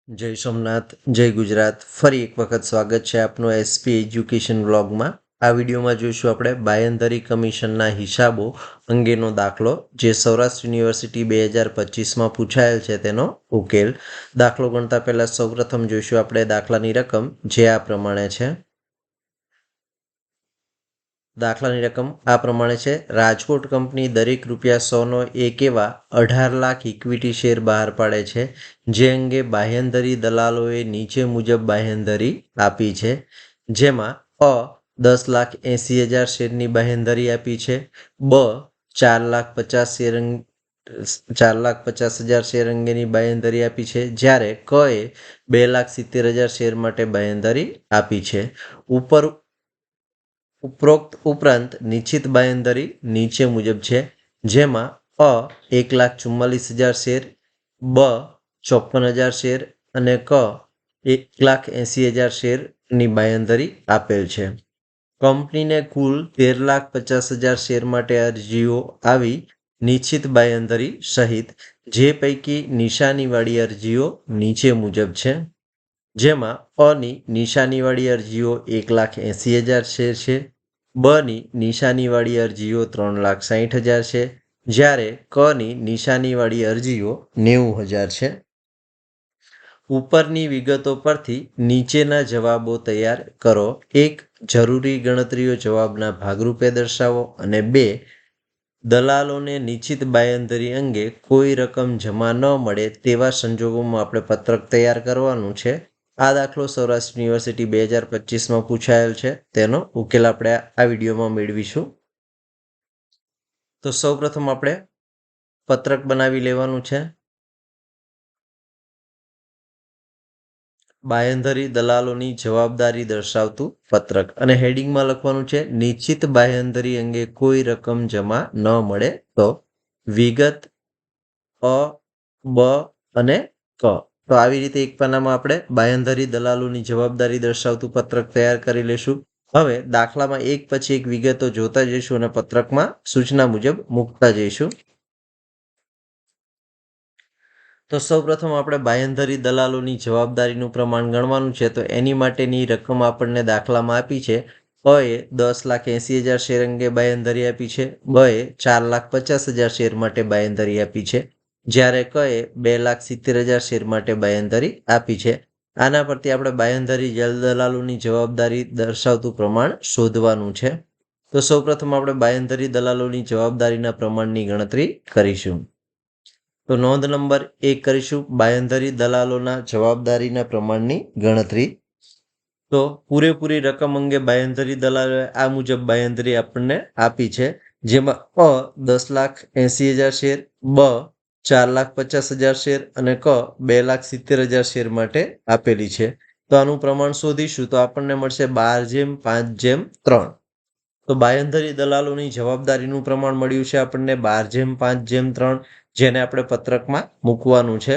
જય સોમનાથ, જય ગુજરાત. ફરી એક વખત સ્વાગત છે આપનું એસપી એજ્યુકેશન વ્લોગમાં. આ વિડીયોમાં જોઈશું આપણે બાંયધરી કમિશનના હિસાબો અંગેનો દાખલો જે સૌરાષ્ટ્ર યુનિવર્સિટી 2025માં પૂછાયેલ છે તેનો ઉકેલ. દાખલો ગણતા પહેલા સૌપ્રથમ જોઈશું આપણે દાખલાની રકમ જે આ પ્રમાણે છે. દાખલાની રકમ આ પ્રમાણે છે. રાજકોટ કંપની દરેક ₹100નો એક એવા 18 લાખ ઇક્વિટી શેર બહાર પાડે છે, જે અંગે બાંયધરી દલાલોએ નીચે મુજબ બાંયધરી આપી છે. જેમાં અ 10,80,000 શેરની બાંયધરી આપી છે, બ 4,50,000 શેર અંગેની બાંયધરી આપી છે, જ્યારે ક એ 2,70,000 શેર માટે બાંયધરી આપી છે. ઉપરાંત નિશ્ચિત બાંયધરી નીચે મુજબ છે, જેમાં અ 1,44,000 શેર, બ 54,000 શેર અને ક 1,80,000 શેરની બાંયધરી આપેલ છે. કંપનીને કુલ 13,50,000 શેર માટે અરજીઓ આવી નિશ્ચિત બાંયધરી સહિત, જે પૈકી નિશાનીવાળી અરજીઓ નીચે મુજબ છે, જેમાં અની નિશાનીવાળી અરજીઓ 1,80,000 શેર છે, બની નિશાનીવાળી અરજીઓ 3,60,000 છે, જ્યારે કની નિશાનીવાળી અરજીઓ 90,000 છે. ઉપરની વિગતો પરથી નીચેના જવાબો તૈયાર કરો. 1. જરૂરી ગણતરીઓ જવાબના ભાગરૂપે દર્શાવો. અને 2. દલાલોને નિશ્ચિત બાંયધરી અંગે કોઈ રકમ જમા ન મળે તેવા સંજોગોમાં આપણે પત્રક તૈયાર કરવાનું છે. આ દાખલો સૌરાષ્ટ્ર યુનિવર્સિટી 2025માં પૂછાયેલ છે, તેનો ઉકેલ આપણે આ વિડીયોમાં મેળવીશું. તો સૌપ્રથમ આપણે પત્રક બનાવી લેવાનું છે. બાંયધરી દલાલોની જવાબદારી દર્શાવતું પત્રક, અને હેડિંગમાં લખવાનું છે નિશ્ચિત બાંયધરી અંગે કોઈ રકમ જમા ન મળે તો. વિગત અ, બ અને ક. તો આવી રીતે એક પાનામાં આપણે બાંયધરી દલાલોની જવાબદારી દર્શાવતું પત્રક તૈયાર કરી લેશું. હવે દાખલામાં એક પછી એક વિગતો જોતા જઈશું અને પત્રકમાં સૂચના મુજબ મૂકતા જઈશું. તો સૌપ્રથમ આપણે બાંયધરી દલાલોની જવાબદારીનું પ્રમાણ ગણવાનું છે. તો એની માટેની રકમ આપણને દાખલામાં આપી છે. અ એ 10,80,000 શેર અંગે બાંયધરી આપી છે, બ એ 4,50,000 શેર માટે બાંયધરી આપી છે, જ્યારે ક એ 2,70,000 શેર માટે બાંયધરી આપી છે. આના પરથી આપણે બાંયધરી દલાલોની જવાબદારી દર્શાવતું પ્રમાણ શોધવાનું છે. તો સૌપ્રથમ આપણે બાંયધરી દલાલોની જવાબદારીના પ્રમાણની ગણતરી કરીશું. તો નોંધ નંબર 1 કરીશું બાંયધરી દલાલોના જવાબદારીના પ્રમાણની ગણતરી. તો પૂરેપૂરી રકમ અંગે બાંયધરી દલાલોએ આ મુજબ બાંયધરી આપણને આપી છે, જેમાં અ 10,80,000 શેર, બ 4,50,000 શેર અને ક 2,70,000 શેર માટે આપેલી છે. તો આનું પ્રમાણ શોધીશું તો આપણને મળશે 12:5:3. તો બાંયધરી દલાલોની જવાબદારીનું પ્રમાણ મળ્યું છે આપણને 12:5:3, જેને આપણે પત્રકમાં મૂકવાનું છે.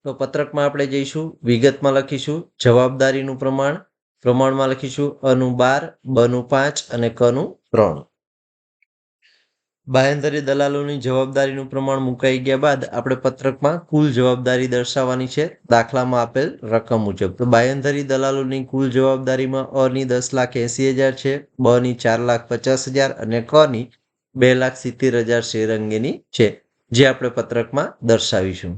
તો પત્રકમાં આપણે જઈશું, વિગતમાં લખીશું જવાબદારીનું પ્રમાણમાં લખીશું અનું 12, બનું 5 અને કનું 3. બાંયધરી દલાલોની જવાબદારીનું પ્રમાણ મુકાઈ ગયા બાદ આપણે પત્રકમાં કુલ જવાબદારી દર્શાવવાની છે દાખલામાં આપેલ રકમ મુજબ. તો બાંયધરી દલાલોની કુલ જવાબદારીમાં અની 10,80,000 છે, બની 4,50,000 અને કની 2,70,000 શેર અંગેની છે, જે આપણે પત્રકમાં દર્શાવીશું.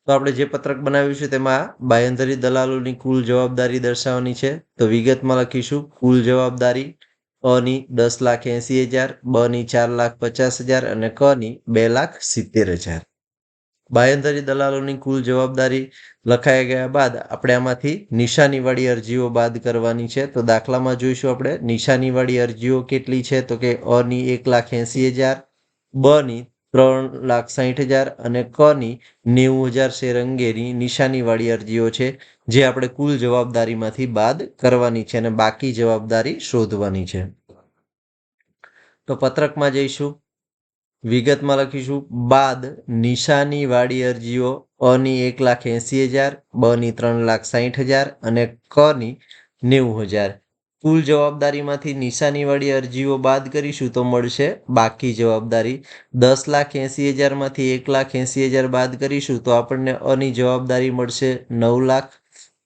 તો આપણે જે પત્રક બનાવ્યું છે તેમાં બાંયધરી દલાલોની કુલ જવાબદારી દર્શાવવાની છે. તો વિગતમાં લખીશું કુલ જવાબદારી અની 10,80,000, બની 4,50,000 અને કની 2,70,000. બાંયધરી દલાલોની કુલ જવાબદારી લખાઈ ગયા બાદ આપણે આમાંથી નિશાનીવાળી અરજીઓ બાદ કરવાની છે. તો દાખલામાં જોઈશું આપણે નિશાનીવાળી અરજીઓ કેટલી છે, તો કે અની 1,80,000, બની 3,60,000 અને કની 90,000 શેર અંગેની નિશાનીવાળી અરજીઓ છે, જે આપણે કુલ જવાબદારીમાંથી બાદ કરવાની છે અને બાકી જવાબદારી શોધવાની છે. તો પત્રકમાં જઈશું, વિગતમાં લખીશું બાદ નિશાનીવાળી અરજીઓ અની 1,80,000, બની 3,60,000 અને કની 90,000. કુલ જવાબદારીમાંથી નિશાનીવાળી અરજીઓ બાદ કરીશું તો મળશે બાકી જવાબદારી. 10,80,000માંથી 1,80,000 બાદ કરીશું તો આપણને અની જવાબદારી મળશે 9 લાખ.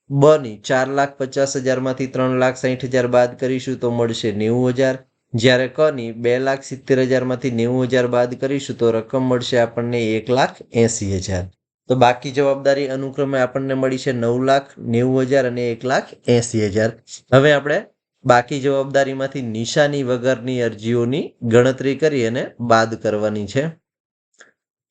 બની 4,50,000માંથી 3,60,000 બાદ કરીશું તો મળશે 90,000. જ્યારે કની 2,70,000માંથી 90,000 બાદ કરીશું તો રકમ મળશે આપણને 1,80,000. તો બાકી જવાબદારી અનુક્રમે આપણને મળી છે 9 લાખ, 90,000 અને 1,80,000. હવે આપણે બાકી જવાબદારીમાંથી નિશાની વગરની અરજીઓની ગણતરી કરી અને બાદ કરવાની છે.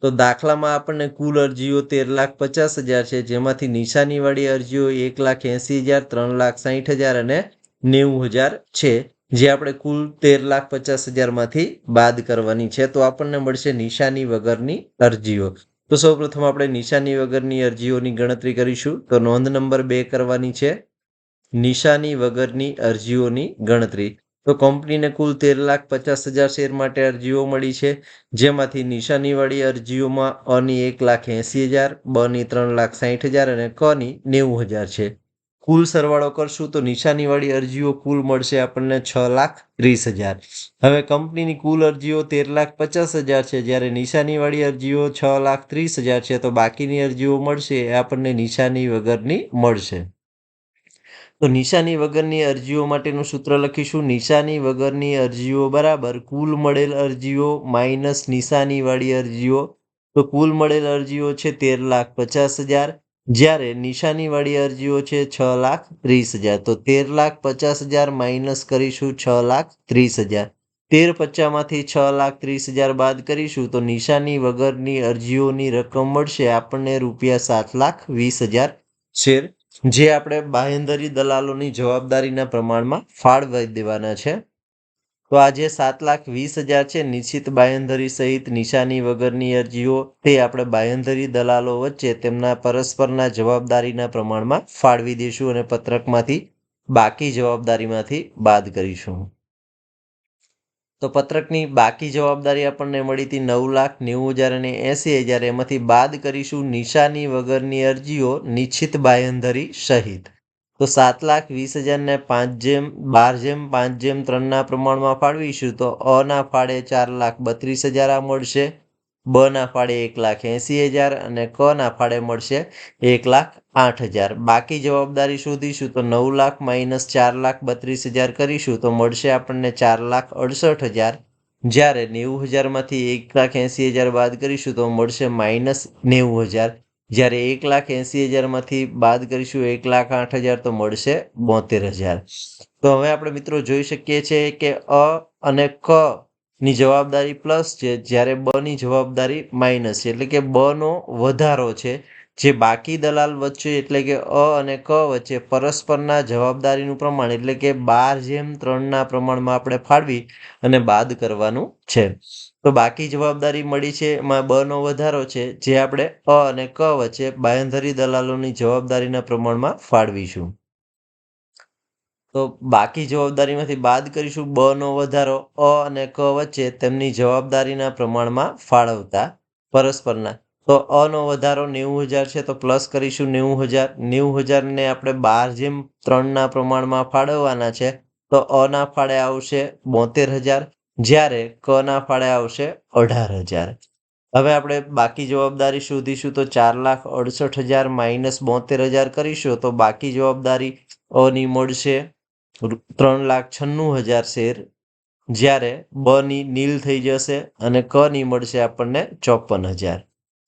તો દાખલામાં આપણને કુલ અરજીઓ 13,50,000 છે, જેમાંથી નિશાનીવાળી અરજીઓ 1,80,000, 3,60,000 અને 90,000 છે, જે આપણે કુલ 13,50,000માંથી બાદ કરવાની છે. તો આપણને મળશે નિશાની વગરની અરજીઓ. તો સૌપ્રથમ આપણે નિશાની વગરની અરજીઓની ગણતરી કરીશું. તો નોંધ નંબર 2 કરવાની છે નિશાની વગરની અરજીઓની ગણતરી. તો કંપનીને કુલ 13,50,000 શેર માટે અરજીઓ મળી છે, જેમાંથી નિશાનીવાળી અરજીઓમાં અની 1,80,000, બની 3,60,000 અને કની 90,000 છે. કુલ સરવાળો કરશું તો નિશાનીવાળી અરજીઓ કુલ મળશે આપણને 6,30,000. હવે કંપનીની કુલ અરજીઓ 13,50,000 છે, જ્યારે નિશાનીવાળી અરજીઓ 6,30,000 છે, તો બાકીની અરજીઓ મળશે એ આપણને નિશાની વગરની મળશે. તો નિશાની વગરની અરજીઓ માટેનું સૂત્ર લખીશું. નિશાની વગરની અરજીઓ બરાબર કુલ મળેલ અરજીઓ માઇનસ નિશાનીવાળી અરજીઓ. તો કુલ મળેલ અરજીઓ છે 13,50,000, જ્યારે નિશાનીવાળી અરજીઓ છે 6,30,000. તો 13,50,000 માઇનસ કરીશું 6,30,000. 13,50,000માંથી 6,30,000 બાદ કરીશું તો નિશાની વગરની અરજીઓની રકમ મળશે આપણને ₹7,20,000 શેર, જે આપણે બાંહેધરી દલાલોની જવાબદારીના પ્રમાણમાં ફાળવી દેવાના છે. તો આ જે 7,20,000 છે નિશ્ચિત બાંહેધરી સહિત નિશાની વગરની અરજીઓ, તે આપણે બાંહેધરી દલાલો વચ્ચે તેમના પરસ્પરના જવાબદારીના પ્રમાણમાં ફાળવી દઈશું અને પત્રકમાંથી બાકી જવાબદારીમાંથી બાદ કરીશું. તો પત્રકની બાકી જવાબદારી આપણને મળી હતી 9,90,000 અને 80,000. એમાંથી બાદ કરીશું નિશાની વગરની અરજીઓ નિશ્ચિત બાંહેધરી સહિત. તો 7,20,000 ને 5/12/5/3 પ્રમાણમાં ફાળવીશું તો અના ફાળે 4,32,000 આ મળશે, બના ફાળે 1,80,000 અને કના ફાળે મળશે 1,08,000. બાકી જવાબદારી શોધીશું તો 9 લાખ માઇનસ 4,32,000 કરીશું તો મળશે આપણને 4,68,000. જ્યારે 90,000માંથી 1,80,000 બાદ કરીશું તો મળશે માઇનસ 90,000. જ્યારે 1,80,000માંથી બાદ કરીશું 1,08,000 તો મળશે 72,000. તો હવે આપણે મિત્રો જોઈ શકીએ છીએ કે અ અને ક ની જવાબદારી પ્લસ છે, જ્યારે બ ની જવાબદારી માઇનસ છે, એટલે કે બ નો વધારો છે, જે બાકી દલાલ વચ્ચે એટલે કે અ અને ક વચ્ચે પરસ્પરના જવાબદારીનું પ્રમાણ એટલે કે 12/3 પ્રમાણમાં આપણે ફાળવી અને બાદ કરવાનું છે. તો બાકી જવાબદારી મળી છે એમાં બ નો વધારો છે, જે આપણે અ અને ક વચ્ચે બાંહેધરી દલાલોની જવાબદારીના પ્રમાણમાં ફાળવીશું. તો બાકી જવાબદારીમાંથી બાદ કરીશું બ નો વધારો અ અને ક વચ્ચે તેમની જવાબદારીના પ્રમાણમાં ફાળવતા પરસ્પરના. તો અ નો વધારો 90,000 છે, તો પ્લસ કરીશું 90,000. 90,000ને આપણે 12/3 પ્રમાણમાં ફાળવવાના છે, તો અના ફાળે આવશે 72,000, જ્યારે કના ફાળે આવશે 18,000. હવે આપણે બાકી જવાબદારી શોધીશું તો 4,68,000 માઇનસ 72,000 કરીશું તો બાકી જવાબદારી અની મળશે 3,96,000 શેર, જ્યારે બની નીલ થઈ જશે અને કની મળશે આપણને 54,000.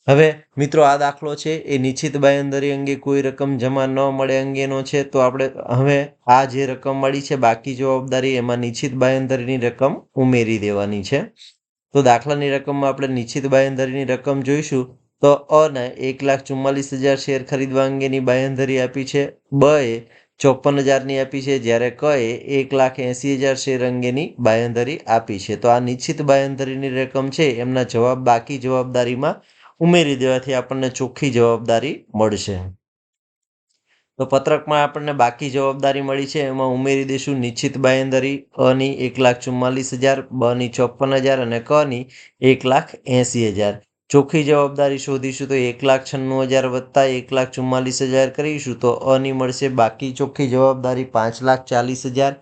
હવે મિત્રો આ દાખલો છે એ નિશ્ચિત બાંહેધરી અંગે કોઈ રકમ જમા ન મળે અંગેનો છે. તો આપણે હવે આ જે રકમ મળી છે બાકી જવાબદારી, એમાં નિશ્ચિત બાંહેધરીની રકમ ઉમેરી દેવાની છે. તો દાખલાની રકમમાં આપણે નિશ્ચિત બાંહેધરીની રકમ જોઈશું તો અને 1,44,000 શેર ખરીદવા અંગેની બાંહેધરી આપી છે, બએ 54,000ની આપી છે, જ્યારે કએ 1,80,000 શેર અંગેની બાંહેધરી આપી છે. તો આ નિશ્ચિત બાંહેધરીની રકમ છે એમના જવાબ બાકી જવાબદારીમાં ઉમેરી દેવાથી આપણને ચોખ્ખી જવાબદારી મળશે. તો પત્રકમાં આપણને બાકી જવાબદારી મળી છે, એમાં ઉમેરી દઈશું નિશ્ચિત બાંહેધરી અની 1,44,000, બની 54,000 અને કની 1,80,000. ચોખ્ખી જવાબદારી શોધીશું તો 1,96,000 વત્તા 1,44,000 કરીશું તો અની મળશે બાકી ચોખ્ખી જવાબદારી 5,40,000,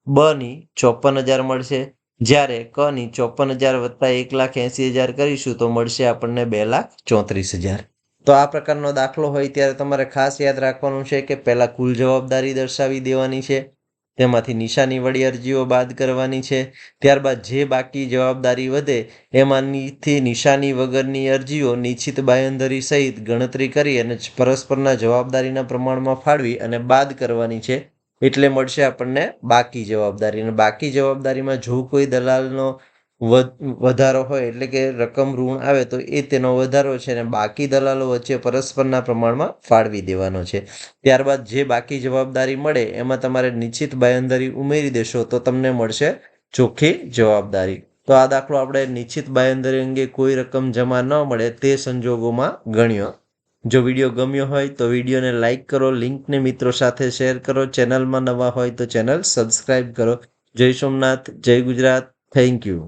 બ ની 54,000 મળશે. જ્યારે ક ની 54,000 વત્તા 1,80,000 કરીશું તો મળશે આપણને 2,34,000. તો આ પ્રકારનો દાખલો હોય ત્યારે તમારે ખાસ યાદ રાખવાનું છે કે પહેલા કુલ જવાબદારી દર્શાવી દેવાની છે, તેમાંથી નિશાની વળી અરજીઓ બાદ કરવાની છે. ત્યારબાદ જે બાકી જવાબદારી વધે એમાંથી નિશાની વગરની અરજીઓ નિશ્ચિત બાંયધરી સહિત ગણતરી કરી અને પરસ્પરના જવાબદારીના પ્રમાણમાં ફાળવી અને બાદ કરવાની છે. એટલે મળશે આપણને બાકી જવાબદારી. અને બાકી જવાબદારીમાં જો કોઈ દલાલનો વધારો હોય એટલે કે રકમ ઋણ આવે તો એ તેનો વધારો છે અને બાકી દલાલો વચ્ચે પરસ્પરના પ્રમાણમાં ફાળવી દેવાનો છે. ત્યારબાદ જે બાકી જવાબદારી મળે એમાં તમારે નિશ્ચિત બાંયધરી ઉમેરી દેશો તો તમને મળશે ચોખ્ખી જવાબદારી. તો આ દાખલો આપણે નિશ્ચિત બાંયધરી અંગે કોઈ રકમ જમા ન મળે તે સંજોગોમાં ગણ્યો. જો વિડીયો ગમ્યો હોય તો વિડીયોને લાઇક કરો, લિંકને મિત્રો સાથે શેર કરો, ચેનલમાં નવા હોય તો ચેનલ સબસ્ક્રાઇબ કરો. જય સોમનાથ, જય ગુજરાત. Thank you.